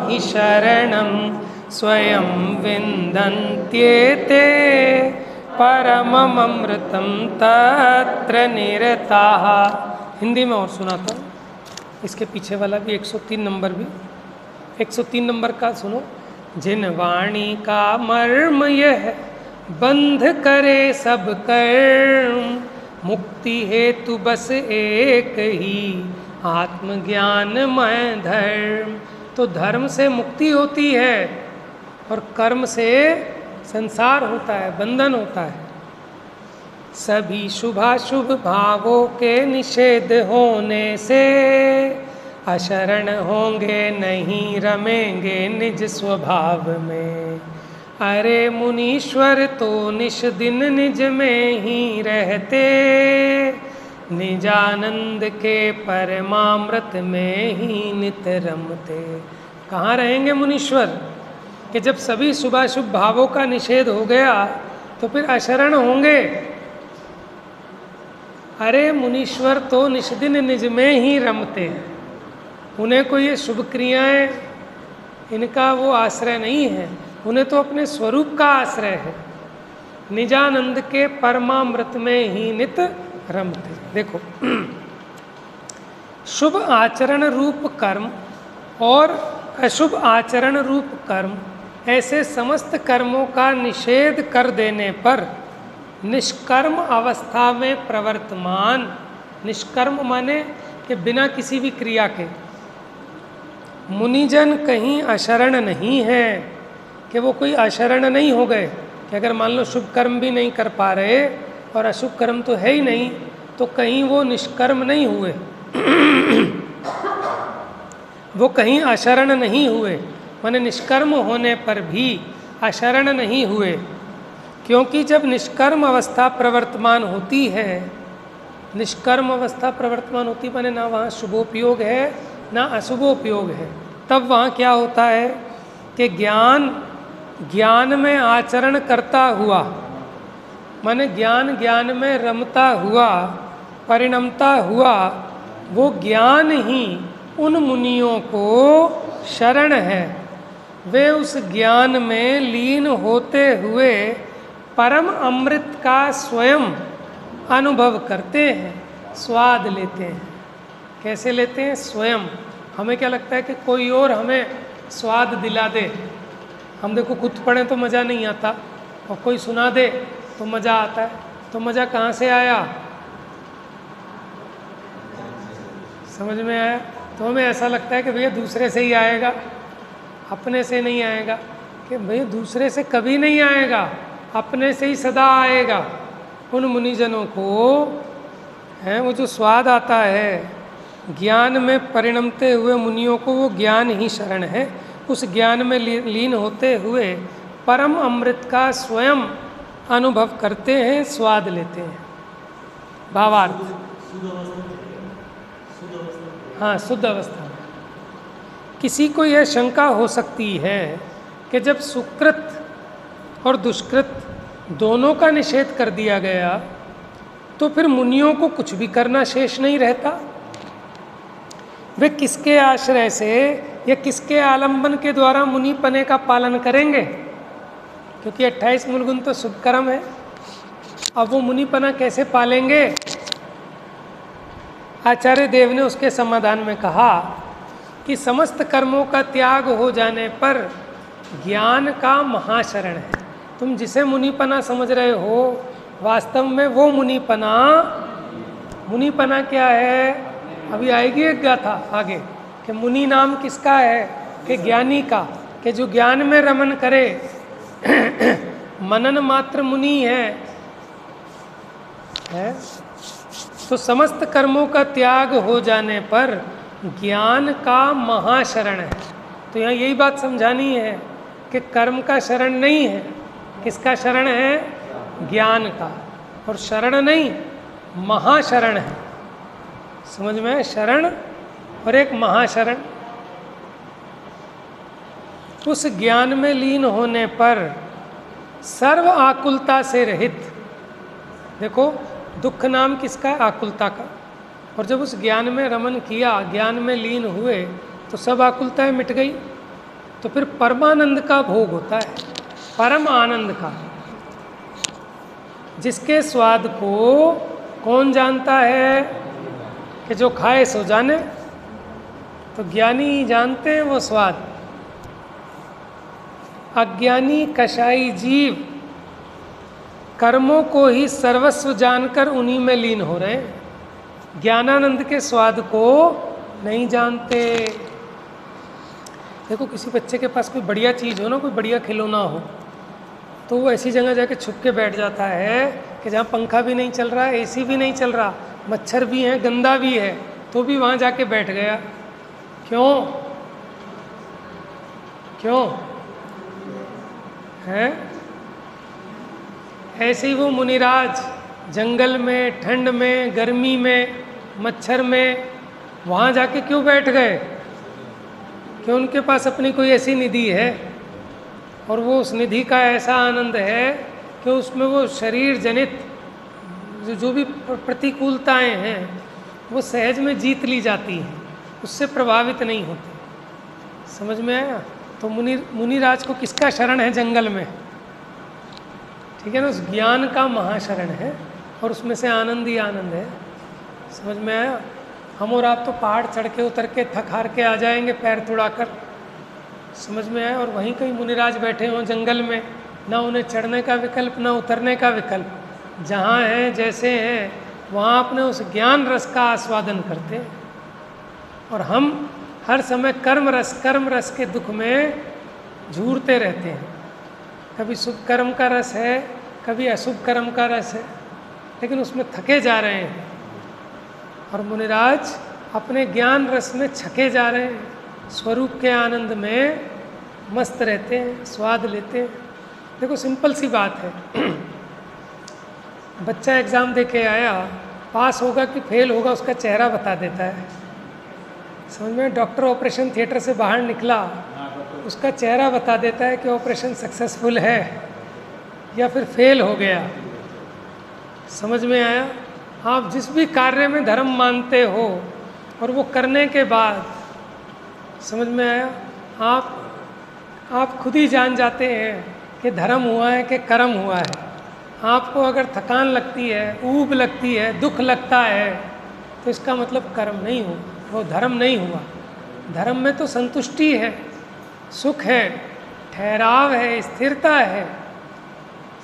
हि शरणं स्वयं विन्दन्त्येते परममृतं तत्र निरताः। हिंदी में और सुनाता हूँ, इसके पीछे वाला भी 103 नंबर भी। 103 नंबर का सुनो। जिन वाणी का मर्म यह बंध करे सब कर्म, मुक्ति हेतु बस एक ही आत्मज्ञानमय धर्म। तो धर्म से मुक्ति होती है और कर्म से संसार होता है, बंधन होता है। सभी शुभाशुभ भावों के निषेध होने से अशरण होंगे नहीं रमेंगे निज स्वभाव में। अरे मुनीश्वर तो निश दिन निज में ही रहते, निजानंद के परमामृत में ही नित रमते। कहाँ रहेंगे मुनीश्वर? कि जब सभी शुभाशुभ भावों का निषेध हो गया तो फिर अशरण होंगे। अरे मुनीश्वर तो निष्दिन निज में ही रमते, उन्हें कोई ये शुभ क्रियाएं इनका वो आश्रय नहीं है, उन्हें तो अपने स्वरूप का आश्रय है। निजानंद के परमामृत में ही नित रमते। देखो, शुभ आचरण रूप कर्म और अशुभ आचरण रूप कर्म, ऐसे समस्त कर्मों का निषेध कर देने पर निष्कर्म अवस्था में प्रवर्तमान, निष्कर्म माने कि बिना किसी भी क्रिया के, मुनिजन कहीं अशरण नहीं है। कि वो कोई अशरण नहीं हो गए कि अगर मान लो शुभ कर्म भी नहीं कर पा रहे और अशुभ कर्म तो है ही नहीं, तो कहीं वो निष्कर्म नहीं हुए वो कहीं अशरण नहीं हुए, माने निष्कर्म होने पर भी अशरण नहीं हुए। क्योंकि जब निष्कर्म अवस्था प्रवर्तमान होती है, निष्कर्म अवस्था प्रवर्तमान होती माने ना वहाँ शुभोपयोग है ना अशुभोपयोग है, तब वहाँ क्या होता है कि ज्ञान में आचरण करता हुआ, माने ज्ञान में रमता हुआ, परिणमता हुआ, वो ज्ञान ही उन मुनियों को शरण है। वे उस ज्ञान में लीन होते हुए परम अमृत का स्वयं अनुभव करते हैं, स्वाद लेते हैं। कैसे लेते हैं? स्वयं। हमें क्या लगता है कि कोई और हमें स्वाद दिला दे। हम देखो खुद पढ़ें तो मज़ा नहीं आता, और कोई सुना दे तो मज़ा आता है। तो मज़ा कहाँ से आया? समझ में आया? तो हमें ऐसा लगता है कि भैया दूसरे से ही आएगा, अपने से नहीं आएगा। कि भैया दूसरे से कभी नहीं आएगा, अपने से ही सदा आएगा। उन मुनिजनों को है वो जो स्वाद आता है ज्ञान में परिणमते हुए मुनियों को, वो ज्ञान ही शरण है। उस ज्ञान में लीन होते हुए परम अमृत का स्वयं अनुभव करते हैं, स्वाद लेते हैं। भावार्थ, हाँ, शुद्ध अवस्था में। किसी को यह शंका हो सकती है कि जब सुकृत और दुष्कृत दोनों का निषेध कर दिया गया तो फिर मुनियों को कुछ भी करना शेष नहीं रहता। वे किसके आश्रय से या किसके आलंबन के द्वारा मुनिपने का पालन करेंगे? क्योंकि 28 मूलगुण तो शुभ कर्म है। अब वो मुनिपना कैसे पालेंगे? आचार्य देव ने उसके समाधान में कहा कि समस्त कर्मों का त्याग हो जाने पर ज्ञान का महाशरण है। तुम जिसे मुनिपना समझ रहे हो, वास्तव में वो मुनिपना क्या है? अभी आएगी एक गाथा आगे कि मुनि नाम किसका है? कि ज्ञानी का, कि जो ज्ञान में रमन करे मनन मात्र मुनि है। तो समस्त कर्मों का त्याग हो जाने पर ज्ञान का महाशरण है। तो यहाँ यही बात समझानी है कि कर्म का शरण नहीं है। किसका शरण है? ज्ञान का। और शरण नहीं, महाशरण है। समझ में है? शरण और एक महाशरण। उस ज्ञान में लीन होने पर सर्व आकुलता से रहित, देखो दुख नाम किसका है? आकुलता का। और जब उस ज्ञान में रमन किया, ज्ञान में लीन हुए, तो सब आकुलताएं मिट गई। तो फिर परमानंद का भोग होता है, परम आनंद का, जिसके स्वाद को कौन जानता है? कि जो खाए सो जाने। तो ज्ञानी जानते हैं वो स्वाद। अज्ञानी कषाई जीव कर्मों को ही सर्वस्व जानकर उन्हीं में लीन हो रहे हैं, ज्ञानानंद के स्वाद को नहीं जानते। देखो किसी बच्चे के पास कोई बढ़िया चीज़ हो ना, कोई बढ़िया खिलौना हो, तो वो ऐसी जगह जाके छुप के बैठ जाता है कि जहाँ पंखा भी नहीं चल रहा है, एसी भी नहीं चल रहा, मच्छर भी है, गंदा भी है, तो भी वहाँ जाके बैठ गया। क्यों? क्यों है? ऐसे ही वो मुनिराज जंगल में, ठंड में, गर्मी में, मच्छर में वहाँ जाके क्यों बैठ गए? कि उनके पास अपनी कोई ऐसी निधि है और वो उस निधि का ऐसा आनंद है कि उसमें वो शरीर जनित जो भी प्रतिकूलताएं हैं वो सहज में जीत ली जाती हैं, उससे प्रभावित नहीं होते। समझ में आया? तो मुनिराज को किसका शरण है जंगल में? ठीक है ना, उस ज्ञान का महाशरण है और उसमें से आनंद ही आनंद है। समझ में आया? हम और आप तो पहाड़ चढ़ के उतर के थक हार के आ जाएंगे पैर तुड़ाकर। समझ में आया? और वहीं कहीं मुनिराज बैठे हों जंगल में, ना उन्हें चढ़ने का विकल्प ना उतरने का विकल्प, जहाँ हैं जैसे हैं वहाँ अपने उस ज्ञान रस का आस्वादन करते हैं। और हम हर समय कर्म रस के दुख में झूरते रहते हैं। कभी शुभ कर्म का रस है, कभी अशुभ कर्म का रस है, लेकिन उसमें थके जा रहे हैं। और मुनिराज अपने ज्ञान रस में छके जा रहे हैं, स्वरूप के आनंद में मस्त रहते हैं, स्वाद लेते हैं। देखो सिंपल सी बात है, बच्चा एग्ज़ाम दे के आया, पास होगा कि फेल होगा उसका चेहरा बता देता है। समझ में? डॉक्टर ऑपरेशन थिएटर से बाहर निकला, उसका चेहरा बता देता है कि ऑपरेशन सक्सेसफुल है या फिर फेल हो गया। समझ में आया? आप जिस भी कार्य में धर्म मानते हो और वो करने के बाद, समझ में आया, आप खुद ही जान जाते हैं कि धर्म हुआ है कि कर्म हुआ है। आपको अगर थकान लगती है, ऊब लगती है, दुख लगता है, तो इसका मतलब कर्म नहीं हुआ, वो धर्म नहीं हुआ। धर्म में तो संतुष्टि है, सुख है, ठहराव है, स्थिरता है।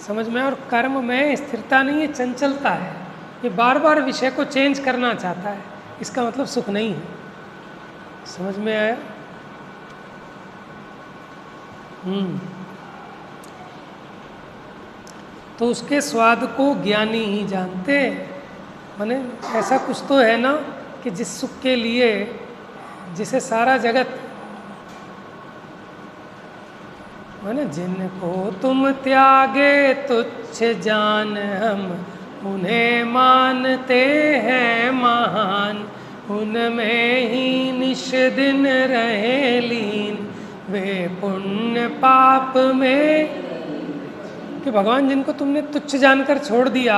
समझ में? और कर्म में स्थिरता नहीं है, चंचलता है। ये बार बार विषय को चेंज करना चाहता है, इसका मतलब सुख नहीं है। समझ में आया? तो उसके स्वाद को ज्ञानी ही जानते हैं। माने ऐसा कुछ तो है ना कि जिस सुख के लिए, जिसे सारा जगत, माने जिनको तुम त्यागे तुच्छ जान हम उन्हें मानते हैं महान, उनमें ही निश दिन रहे लीन वे पुण्य पाप में। कि भगवान जिनको तुमने तुच्छ जानकर छोड़ दिया,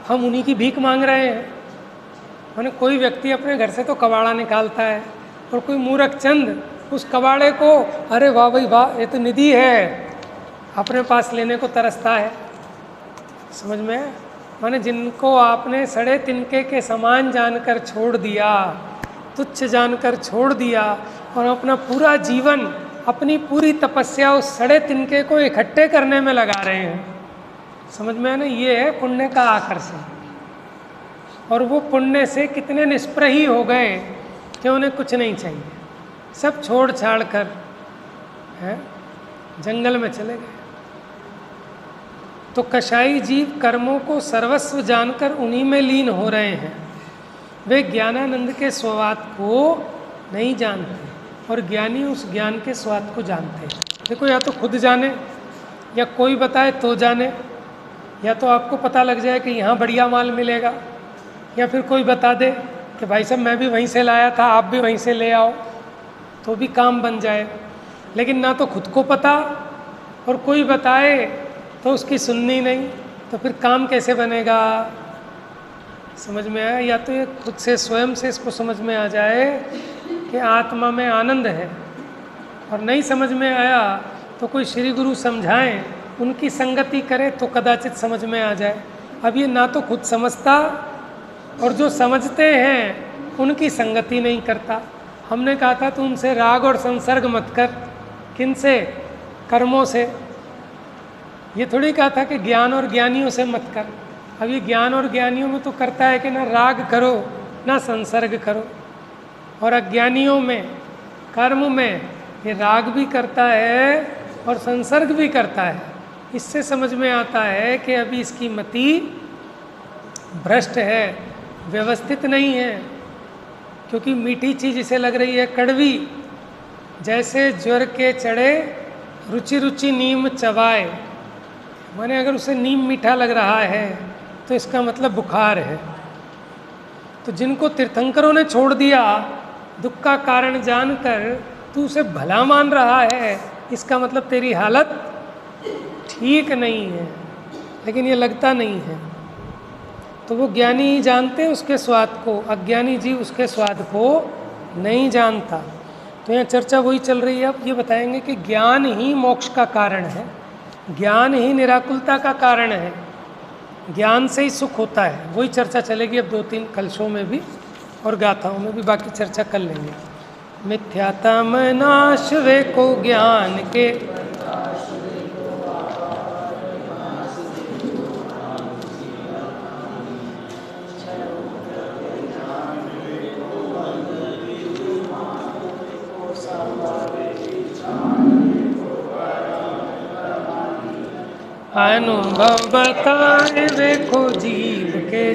हम उन्हीं की भीख मांग रहे हैं। माने कोई व्यक्ति अपने घर से तो कबाड़ा निकालता है और कोई मूर्ख चंद उस कबाड़े को, अरे वाह भाई वाह, ये तो निधि है, अपने पास लेने को तरसता है। समझ में? माने जिनको आपने सड़े तिनके के समान जानकर छोड़ दिया, तुच्छ जानकर छोड़ दिया, और अपना पूरा जीवन, अपनी पूरी तपस्या उस सड़े तिनके को इकट्ठे करने में लगा रहे हैं। समझ में है ना? ये है पुण्य का आकर्षण। और वो पुण्य से कितने निष्प्रही हो गए कि उन्हें कुछ नहीं चाहिए, सब छोड़ छाड़ कर जंगल में चले गए। तो कषाई जीव कर्मों को सर्वस्व जानकर उन्हीं में लीन हो रहे हैं। वे ज्ञानानंद के स्वाद को नहीं जानते और ज्ञानी उस ज्ञान के स्वाद को जानते हैं। देखो, या तो खुद जाने या कोई बताए तो जाने, या तो आपको पता लग जाए कि यहाँ बढ़िया माल मिलेगा, या फिर कोई बता दे कि भाई साहब मैं भी वहीं से लाया था, आप भी वहीं से ले आओ, तो भी काम बन जाए। लेकिन ना तो खुद को पता और कोई बताए तो उसकी सुननी नहीं, तो फिर काम कैसे बनेगा? समझ में आया? या तो ये खुद से स्वयं से इसको समझ में आ जाए कि आत्मा में आनंद है, और नहीं समझ में आया तो कोई श्री गुरु समझाएं, उनकी संगति करे तो कदाचित समझ में आ जाए। अब ये ना तो खुद समझता और जो समझते हैं उनकी संगति नहीं करता। हमने कहा था तू उनसे राग और संसर्ग मत कर। किन से? कर्मों से। ये थोड़ी कहा था कि ज्ञान और ज्ञानियों से मत कर। अब ये ज्ञान और ज्ञानियों में तो करता है कि ना राग करो ना संसर्ग करो, और अज्ञानियों में कर्म में ये राग भी करता है और संसर्ग भी करता है। इससे समझ में आता है कि अभी इसकी मति भ्रष्ट है, व्यवस्थित नहीं है। क्योंकि मीठी चीज़ इसे लग रही है कड़वी, जैसे ज्वर के चढ़े रुचि रुचि नीम चबाए। माने अगर उसे नीम मीठा लग रहा है तो इसका मतलब बुखार है। तो जिनको तीर्थंकरों ने छोड़ दिया दुख का कारण जानकर, तू उसे भला मान रहा है, इसका मतलब तेरी हालत ठीक नहीं है, लेकिन ये लगता नहीं है। तो वो ज्ञानी ही जानते हैं उसके स्वाद को, अज्ञानी जी उसके स्वाद को नहीं जानता। तो यहाँ चर्चा वही चल रही है। अब ये बताएंगे कि ज्ञान ही मोक्ष का कारण है, ज्ञान ही निराकुलता का कारण है, ज्ञान से ही सुख होता है। वही चर्चा चलेगी अब 2-3 कलशों में भी और गाथाओं में भी, बाकी चर्चा कर लेंगे। मिथ्यातम नाश वे को ज्ञान के, अनुभव बताए वे को जीव के